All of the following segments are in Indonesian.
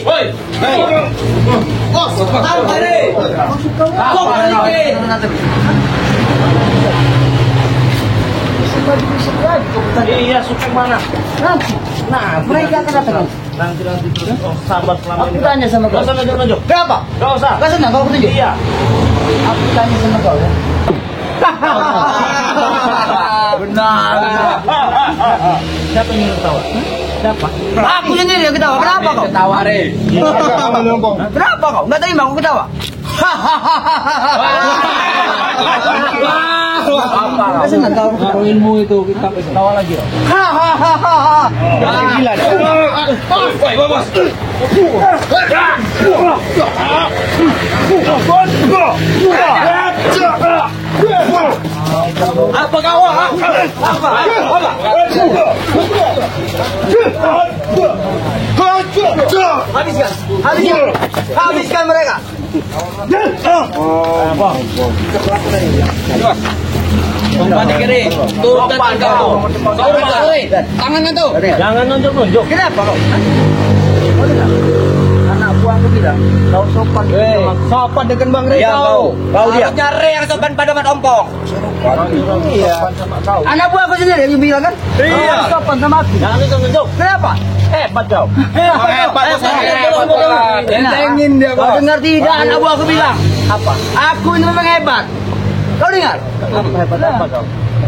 Woi. Bos, tahu tadi. Kok balikin? Iya, suka mana? Nanti. Nah, mereka akan datang. Nanti terus sabar selama ini. Aku tanya sama kau. Gak usah nunjuk. Berapa? Gak usah. Gak senang kau tunjuk. Iya. Aku tanya sama kau ya. Benar. Siapa yang ketawa? Siapa? Aku sendiri yang ketawa. Kenapa kau? Ketawa, Re. Kenapa kau? Nggak terima aku ketawa. Apa? Senang kau ilmu itu kita ketawa lagi. Hahaha. Gila. Bos. Apa kau? Apa? Habiskan mereka. Umpan kiri, turunkan kau. Kau kiri, tangannya tuh. Jangan nunjuk-nunjuk. Kenapa kau? Anak buahku bilang, kau sopan. Sopan dengan Bang Rey kau. Kau dia. Nyari yang sopan pada Mat Ompong. Iya. Anak buahku sendiri yang bilang kan? Iya. Sopan sama aku. Jangan nunjuk-nunjuk. Kenapa? Hebat kau. Hebat. Entengin dia kau. Kau dengar tidak anak buahku bilang? Apa? Aku ini memang hebat. Kau dengar? Hebat apa kau?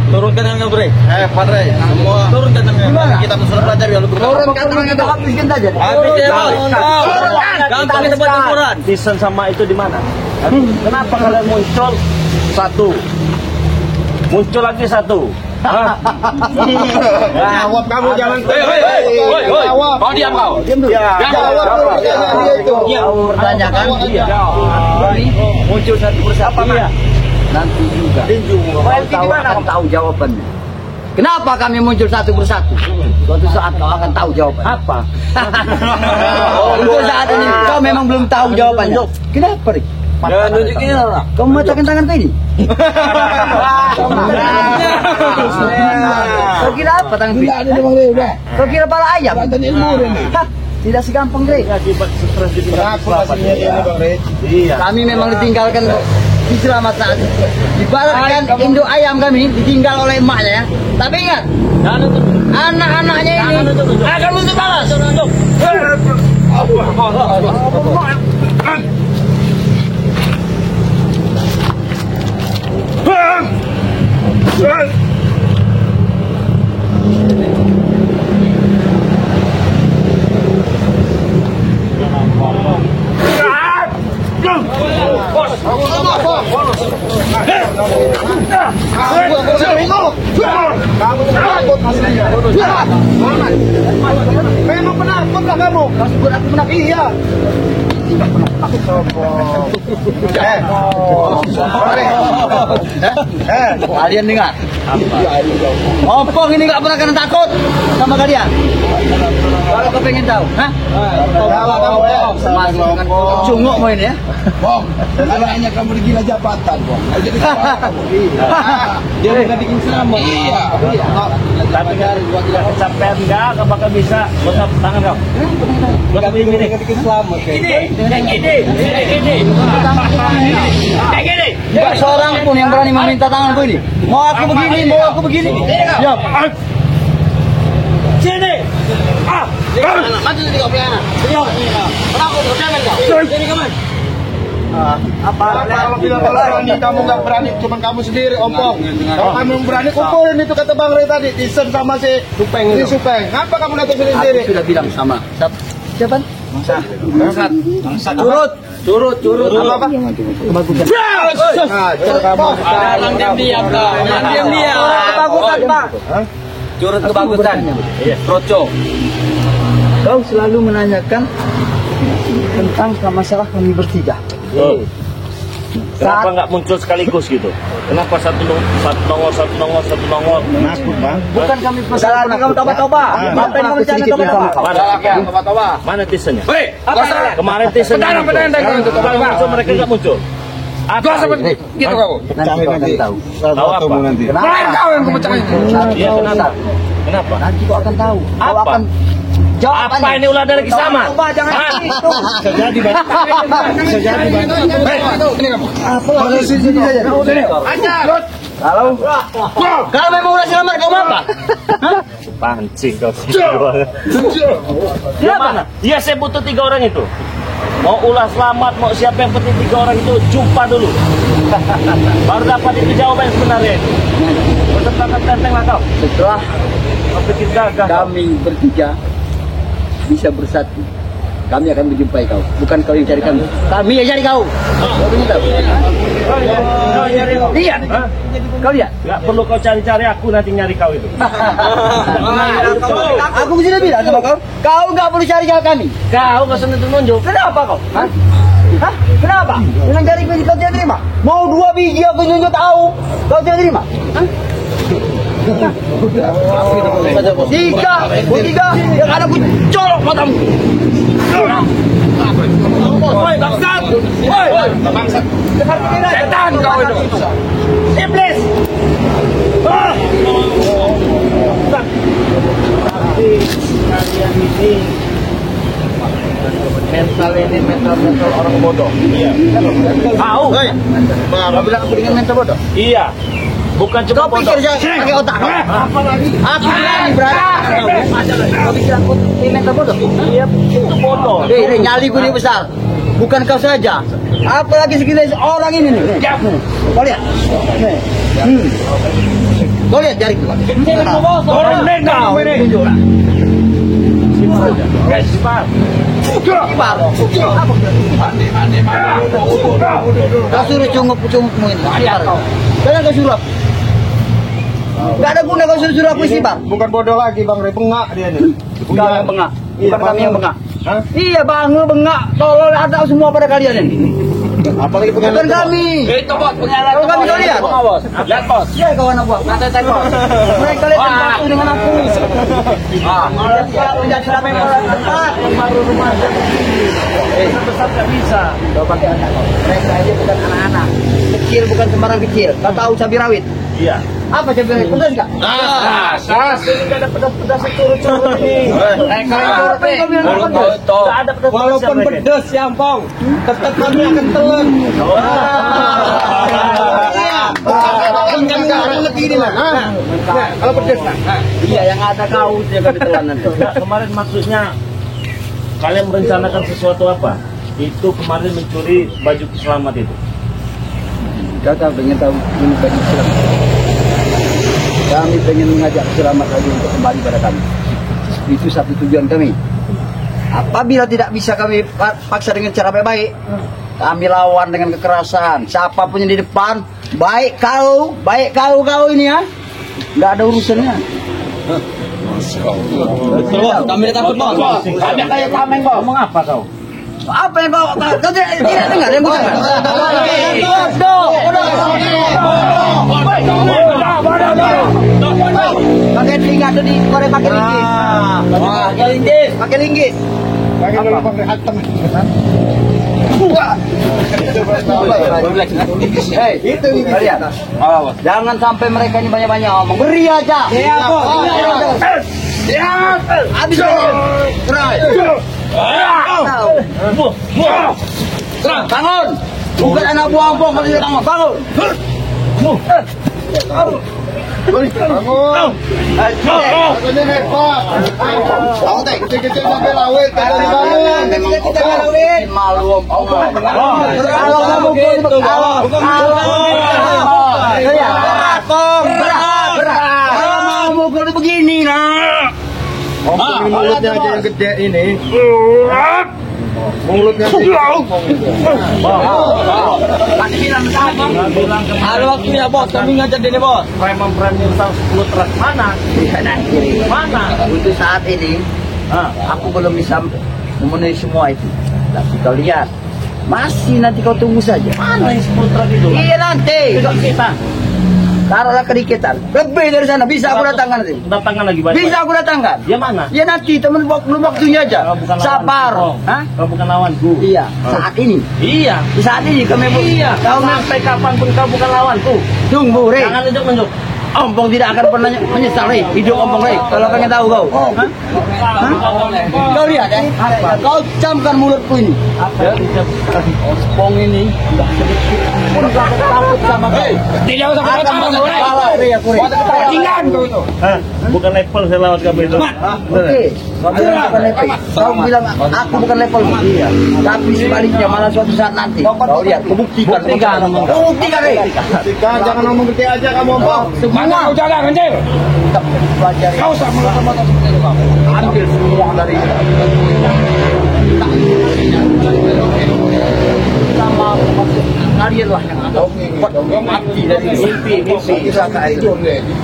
Turunkan tangan Bre. Hebat Bre. Semua turunkan tangan. Kita sudah pelajari lalu turunkan tangan itu. Habiskan saja. Habiskan. Gampang kita buat campuran. Season sama itu di mana? Kenapa kalian muncul satu? Muncul lagi satu. Jawab kamu jangan. Jawab. Kau diam kau. Diam dulu. Jawab pertanyaan dia itu. Pertanyakan. Muncul satu persatu. Nanti juga. Kau akan tahu jawabannya. Kenapa kami muncul satu persatu? Suatu saat kau akan tahu jawabannya. Apa? Untuk saat ini kau memang belum tahu jawabannya. Kenapa, Rik? Jangan nunjukin lah. Kau memecahkan tangan kau ini? Kau kira apa tangan kau? Kau kira pala ayam? Tidak segampang, Rik. Kami memang ditinggalkan di selamat saat ibaratkan induk ayam kami ditinggal oleh emaknya ya. Tapi ingat, anak-anaknya ini akan untuk balas. Memang penakut lah kamu. Sebut aku menang. Iya. Kalian dengar? Ompong ini gak pernah kena takut sama kalian. Kalau kau pengen tahu, hah? Cunguk mau ini ya? Bong, anaknya kamu digila jabatan, Bong. Jadi dia bukan bikin selamat. Iya. Tapi gua tidak kecapean enggak bakal bisa buat tangan kau. Buat begini bikin selamat kayak. Ini. Enggak seorang pun yang berani meminta tanganku ini. Mau aku begini. Ya. Sini. Maju sini kau pelana. Kenapa kau berdemen kau? Sini kamu. Apa kalau bilang berani kamu nggak berani cuma kamu sendiri Ompong. Kalau kamu berani kumpulin itu kata Bang Rey tadi Tisen sama si Supeng. Ngapa kamu datang sendiri? Aku sudah bilang sama siapa? Bangsat. Curut. Apa? Kebagusan. Diam. Kebagusan, Pak. Curut kebagusan. Proco. Kau selalu menanyakan tentang masalah kami bertiga. Kenapa nggak muncul sekaligus gitu? Kenapa satu nongol? Nakut, Bang. Bukan kami masalah kamu toba-toba. Apa yang kamu rencana toba-toba? Mana tisennya? Hei, apa? Kemarin tisennya muncul, mereka nggak muncul. Gua seperti gitu kamu. Nanti kau akan tahu. Tahu apa? Nanti. Kenapa? Kau yang kepecahin. Iya, kenapa? Kenapa? Nanti kau akan tahu. Kau Apa? akan jawab. Apa ini ulah dari kisama? Coba jangan Hah? itu. Bisa jadi, Bang. Bisa jadi, Bang. Apa lagi sini saja? Kalau memang udah selamat kau mau apa? Hah? Pancing kau sih. Kenapa? Iya, saya butuh 3 orang itu. Mau ulah selamat, mau siapa yang penting 3 orang itu jumpa dulu. Baru dapat itu jawaban yang sebenarnya itu. Bertentang tenteng lah kau. Setelah Kau pikir gagah kau. kami bertiga bisa bersatu, kami akan menjumpai kau. Bukan kau yang cari kami. Kami yang cari kau. Kau ingin tahu? Lihat. Hah? Kau lihat. Gak perlu kau cari-cari, aku nanti nyari kau itu. Aku sudah bilang sama kau, kau nggak perlu cari kami. Kau gak usah nunjuk. Kenapa kau? Hah? Hah? Kenapa? Dengan jari biji kau tidak terima? Mau 2 biji aku nyunjuk tahu, kau tidak terima? Hah? 3 yang ada aku colok matamu. Woi, bangsat! Woi, bangsat! Setan kau itu! Iblis! Ah! Tapi kalian ini mental orang bodoh. Iya. Tahu? Kau bilang aku dengan mental bodoh? Iya. Bukan cuma Kau bodoh. pikir saya pakai otak kau? Apa lagi? Aku berani Kau pikir aku ini mental bodoh? Iya, itu bodoh. Nyali gue ini besar. Bukan kau saja. Apalagi sekitar orang ini nih. Kau lihat. Nih. Kau lihat jari gue. Orang nega ini. Guys, Pak. Kau suruh cungup-cungupmu ini. Jangan kau suruh. Gak ada guna kau suruh aku istighfar. Bukan bodoh lagi, Bang Re. Bengak dia nih. Kau yang bengak. Bukan kami yang bengak. Hah? Iya bang, bengak. Tolol ada semua pada kalian ini. Apalagi Bukan kami. Itu bos, pengalat. Kalau kami kau lihat. Lihat bos. Ya kawan aku. Kata bos. Mereka lihat sesuatu dengan aku. Tidak sampai tempat. Baru rumah besar gak bisa. Kau pakai anak kau. Mereka aja bukan anak-anak. Kecil bukan sembarang kecil. Kau tahu cabai rawit? Iya. Apa cabai rawit? Pedas nggak? Sas, ini gak ada pedas-pedas yang turun-turun ini. Gak ada pedas-pedas. walaupun pedes ya, Ampong, tetap kami akan telan. Orang lebih ini lah. Kalau pedes lah. Iya, yang ada kau dia kami telan nanti. Enggak, kemarin maksudnya kalian merencanakan sesuatu apa? Itu kemarin mencuri baju selamat itu. Kau tahu pengen tahu ini bagi selamat. Kami pengen mengajak selamat lagi untuk kembali pada kami. Itu satu tujuan kami. Apabila tidak bisa kami paksa dengan cara baik-baik, kami lawan dengan kekerasan. Siapapun yang di depan, baik kau ini ya, nggak ada urusannya. Kami takut bos. Ada kayak tameng kok. Ngomong apa kau? Apa yang kau tidak dengar yang bukan? Pakai telinga tuh dikorek pakai linggis. Pakai linggis. Lagi dulu Bang Re, hantem. Hei, itu kalian. Jangan sampai mereka ini banyak-banyak ngomong. Beri aja. Habis bangun. Bukan anak buah Ampong kalau tidak bangun. Bangun. Bangun. Katanya hebat. Tahu tak kecil-kecil sampai lawet kagak dibangun. Kita galauin. Malu Ampong. Kalau kamu berat. Kalau mau mukul begini nah. Mulutnya aja yang gede ini. Mulutnya Ada waktunya bos, kami ngajak ini bos. Preman-preman yang 10 truk mana? Mana? Untuk saat ini, aku belum bisa memenuhi semua itu. Tapi kau lihat, masih nanti kau tunggu saja. Mana yang 10 truk itu? Iya nanti. Tidak kita. Taruhlah kedikitan. Lebih dari sana, bisa aku datangkan nanti. Datangkan lagi banyak. Bisa aku datangkan. Ya mana? Ya nanti, teman belum waktunya aja. Kau bukan Sabar. lawanku. Hah? Kau bukan lawanku. Iya, saat ini. Iya. Di saat ini kami Iya. kau Sampai kapanpun kau bukan lawanku. tunggu, Re. Jangan nunjuk-nunjuk. Ompong tidak akan pernah menyesal, Rey. Hidup Ompong, Rey. Kalau pengen tahu kau. Hah? Kau lihat ya. Kau camkan mulutku ini. Ompong ini udah takut sama kau. Tidak usah kau. Rey, aku Rey. Bajingan kau itu. Bukan level saya lawan kamu itu. Oke. Kau bilang bukan level. Kau bilang aku bukan level. Iya. Tapi sebaliknya malah suatu saat nanti. Kau lihat. Buktikan. Buktikan, Rey. Jangan ngomong gede aja kamu, Ompong. Mana kau jalan, Anjir? Kau sama motor seperti kamu. Ambil semua dari sama kalian lah yang ada mati dari mimpi bisa kayak itu.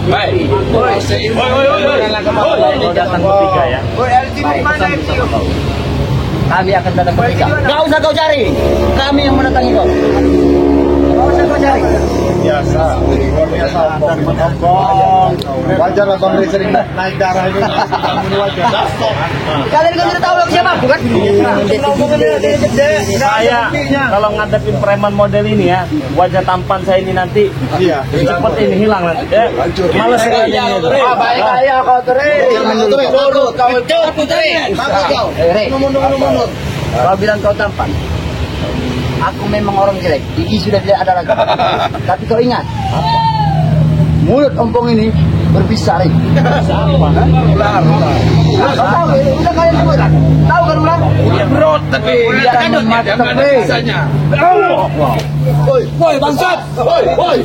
Baik. Datang bertiga ya. Kami akan datang bertiga. Gak usah kau cari. Kami yang mendatangi kau. Gak usah kau cari. Biasa Ompong. Wajar lah Bang Rey sering naik darah ini. Kalian kan tidak tahu siapa aku kan? Saya kalau ngadepin preman model ini ya, wajah tampan saya ini nanti cepet ini hilang nanti. Males sekali ini. Baik kaya kau Rey. Kau takut Rey. Rey. Kau bilang kau tampan. Aku memang orang jelek, gigi sudah tidak ada lagi. Tapi kau ingat, mulut Ompong ini berbisa, Rey. Ular. Udah kalian semua kan? Tahu kan ular? Bro, tapi jangan memacam, Rey. Woi, bangsat. Woi.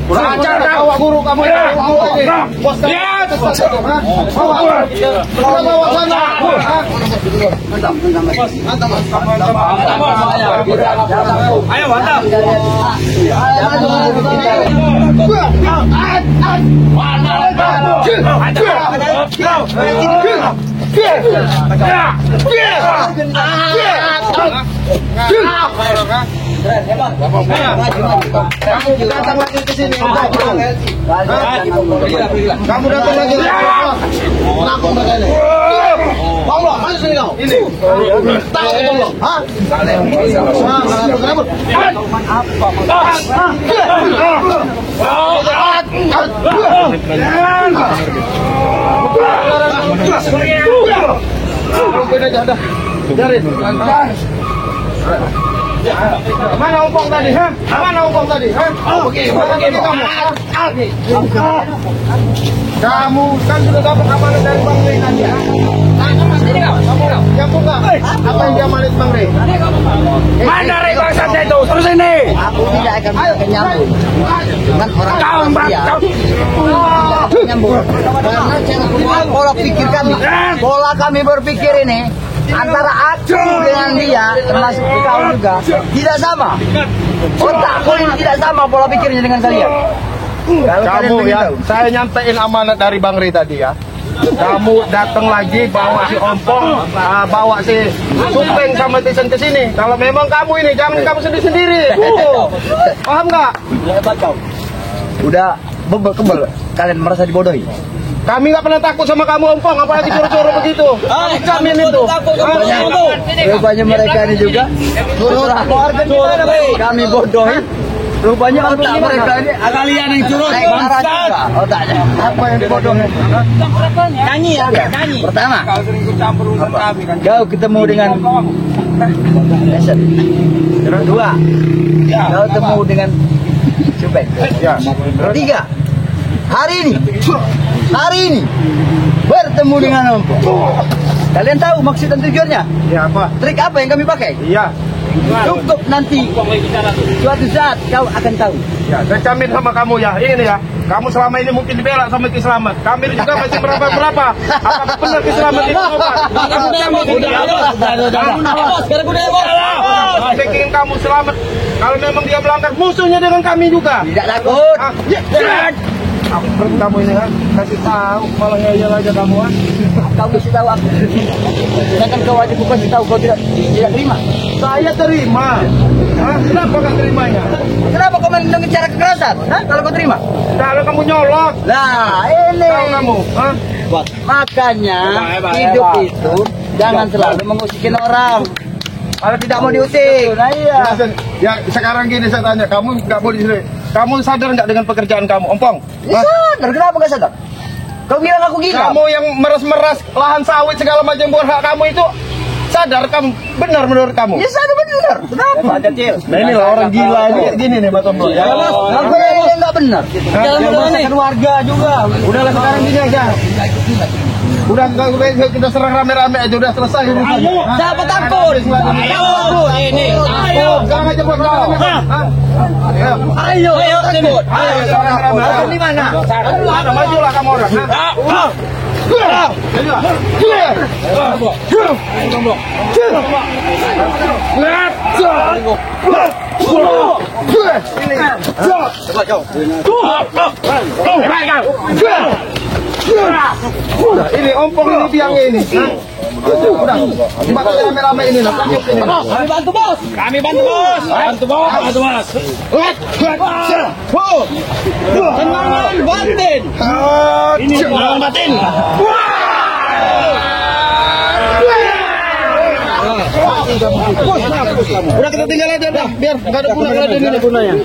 Kurang ajar kau, guru kamu. Lihat. Bawa sana. Ayo mantap. Datang lagi ke sini. Kamu datang lagi. Kenapa begini? Banglo, mana sini kau? Ini. Tahu banglo? Hah? Mana Ompong tadi? Hah? Mana Ompong tadi? Hah? Kamu kan sudah dapat amanat dari Bang Rey tadi. Yang buka. Apa yang dia amanat Bang Rey? Mana Rey bangsat itu? Terus ini. Aku tidak akan nyambung. Dengan orang nyambung. Karena cara pola pikir kami, pola kami berpikir ini antara aku dengan dia, termasuk kau juga, tidak sama. Otakku ini tidak sama pola pikirnya dengan kalian. Kamu ya, saya nyampein amanat dari Bang Rey tadi ya. Kamu datang lagi bawa si Ompong, bawa si Supeng sama Tisen ke sini. Kalau memang kamu ini jangan kamu sendiri-sendiri. Paham nggak? Hebat kau. Udah kebal kalian merasa dibodohi. Kami nggak pernah takut sama kamu Ompong, apalagi curu-curu begitu. Jamin itu. Rupanya mereka ini juga. Kami bodohi. Rupanya otak mereka ini kalian yang curut. Otaknya. Apa yang dibodohin? Nyanyi ya, nyanyi. Pertama, kau ketemu dengan Nation. Kedua, kau ketemu dengan Supeng. Ketiga, hari ini bertemu dengan Ompong. Kalian tahu maksud dan tujuannya? Ya apa? Trik apa yang kami pakai? Iya. Cukup nanti suatu saat kau akan tahu. Ya, saya jamin sama kamu ya. Ini ya. Kamu selama ini mungkin dibela sama Ki Slamet. Kami juga masih berapa? Apakah benar Ki Slamet itu obat? Saya ingin kamu selamat. Kalau memang dia melanggar, musuhnya dengan kami juga. Tidak takut. Kamu ini kan kasih tahu, malah ngeyel aja kamu kan. Kau kasih tahu aku. Sedangkan kau wajib kasih tahu kau tidak terima. Saya terima. Hah? Kenapa nggak terimanya? Kenapa kau dengan cara kekerasan? Hah? Kalau kau terima? Kalau kamu nyolot. Nah, ini. Tahu kamu? Hah? Makanya hidup itu jangan selalu mengusikin orang. Kalau tidak mau diusik. Nah, iya. Ya sekarang gini saya tanya, kamu nggak mau di sini. Kamu sadar nggak dengan pekerjaan kamu, Ompong? Ya, sadar, kenapa nggak sadar? Kau bilang aku gila. Kamu yang meras-meras lahan sawit segala macam buat hak kamu itu, sadar kamu benar menurut kamu? Ya sadar benar. Kenapa? Nah inilah orang gila ini kayak gini nih Pak Tombol. Ya, Mas. Aku yang nggak benar. Jangan menyalahkan warga juga. Udahlah sekarang gini aja. Udah kita serang rame-rame aja udah selesai urusan. Siapa takut? Ini. Jangan aja buat kau. Ayo takut. Ayo di mana? Majulah kamu orang. Ini ompong ini biangnya ini. Udah, dibantu rame-rame ini lah. Kami bantu bos. Kami bantu bos. Bantu bos. Bantu bos. Tenangan batin. Ini tenangan batin. Udah kita tinggal aja dah, biar nggak ada gunanya.